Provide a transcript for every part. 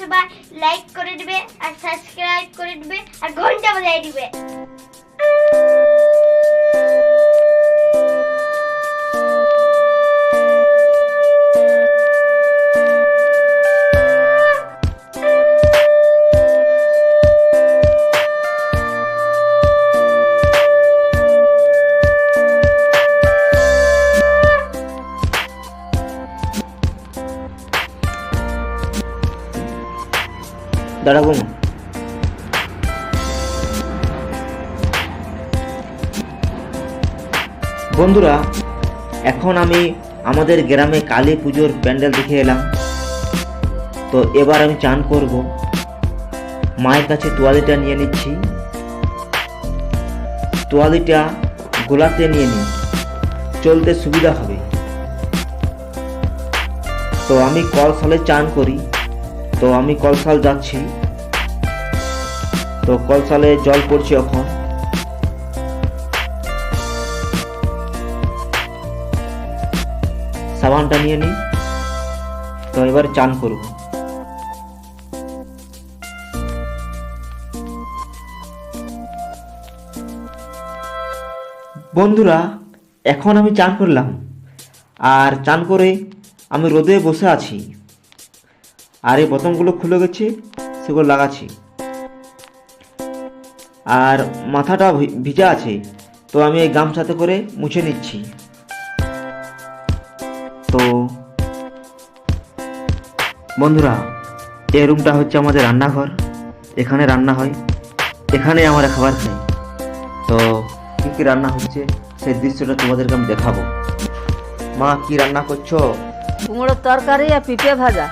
সবাই লাইক করে দিবে আর সাবস্ক্রাইব করে দিবে আর ঘন্টা বাজিয়ে দিবে। দাঁড়াবো না। বন্ধুরা, এখন আমি আমাদের গ্রামে কালী পুজোর প্যান্ডেল দেখে এলাম। তো এবার আমি চান করব। মায়ের কাছে তোয়ালিটা নিয়ে নিচ্ছি। তোয়ালিটা গোলাতে নিয়ে নিই, চলতে সুবিধা হবে। তো আমি কলসালে চান করি, তো আমি কলসাল যাচ্ছি। তো কলসালে জল পড়ছে এখন। সাবানটা নিয়ে নিই, তো এবার চান করব। বন্ধুরা, এখন আমি চান করলাম, আর চান করে আমি রোদে বসে আছি। আর এই বোতামগুলো খুলে গেছে, সেগুলো লাগাচ্ছি। আর মাথাটা ভিজা আছে, তো আমি এই গামছাতে করে মুছে নিচ্ছি। তো বন্ধুরা, এই রুমটা হচ্ছে আমাদের রান্নাঘর। এখানে রান্না হয়, এখানে আমরা খাবার খাই। তো কী কী রান্না হচ্ছে সেই দৃশ্যটা তোমাদেরকে আমি দেখাবো। মা, কি রান্না করছো? কুমড়োর তরকারি আর পিঁপে ভাজা।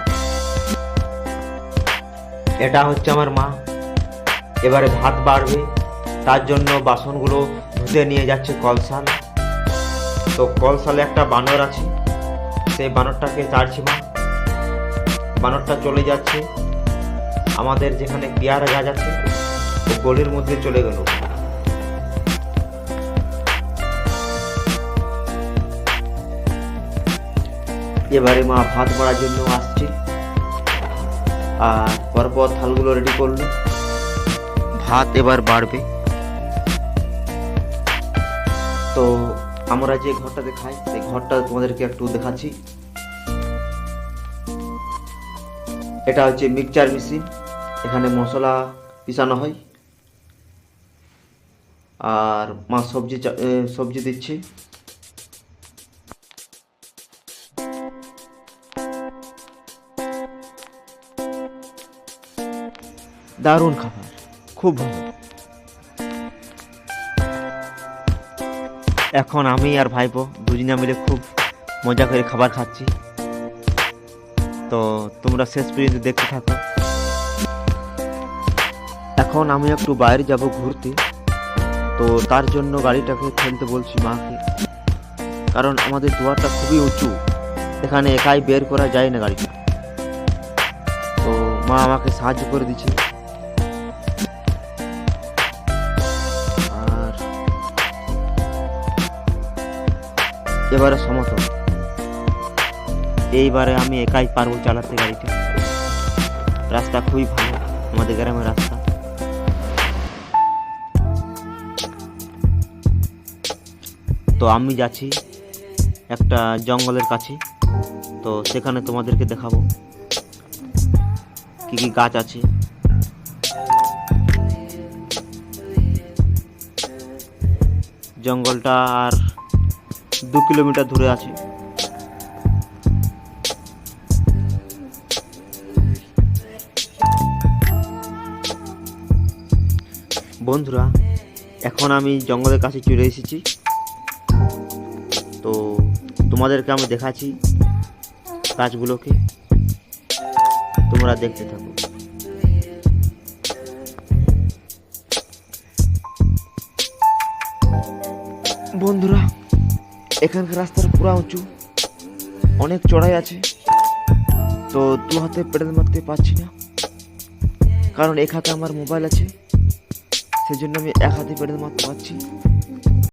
এটা হচ্ছে আমার মা। এবারে ভাত বাড়বে, তার জন্য বাসনগুলো ধুতে নিয়ে যাচ্ছে কলসাল। তো কলসালে একটা বানর আছে, সেই বানরটাকে তাড়ছি মা। বানরটা চলে যাচ্ছে আমাদের যেখানে পেয়ারা গাছ আছে, ও গলির মধ্যে চলে গেল। এবারে মা ভাত বাড়ার জন্য আসছে, আর পরপর থালগুলো রেডি করলো। ভাত এবার বাড়বে। তো আমরা যে ঘরটা দেখাই, সেই ঘরটা তোমাদেরকে একটু দেখাচ্ছি। এটা হচ্ছে মিক্সচার মেশিন, এখানে মশলা পিসানো হয়। আর মা সবজি দিচ্ছে। দারুণ খাবার, খুব ভালো। এখন আমি আর ভাইপো দুজনে মিলে খুব মজা করে খাবার খাচ্ছি। তো তোমরা শেষ পর্যন্ত দেখতে থাকো। এখন আমি একটু বাইরে যাব ঘুরতে। তো তার জন্য গাড়িটাকে ফেলতে বলছি মাকে, কারণ আমাদের দুয়ারটা খুবই উঁচু, এখানে একাই বের করা যায় না গাড়িটা। তো মা আমাকে সাহায্য করে দিচ্ছে। এবারে সমতল, এইবারে আমি একাই পারবো চালাতে গাড়িটা। রাস্তা খুবই ভালো, আমাদের গ্রামের রাস্তা। তো আমি যাচ্ছি একটা জঙ্গলের কাছে। তো সেখানে তোমাদেরকে দেখাবো কি কি গাছ আছে। জঙ্গলটা আর 2 কিলোমিটার দূরে আছে। বন্ধুরা, এখন আমি জঙ্গলের কাছে চলে এসেছি। তো তোমাদেরকে আমি দেখাচ্ছি গাছগুলোকে, তোমরা দেখতে থাকো। বন্ধুরা, এখানকার রাস্তার পুরো উঁচু, অনেক চড়াই আছে। তো 2 হাতে পেডেল মারতে পারছি না, কারণ এক হাতে আমার মোবাইল আছে, সেজন্য আমি 1 হাতে পেডেল মারতে পারছি।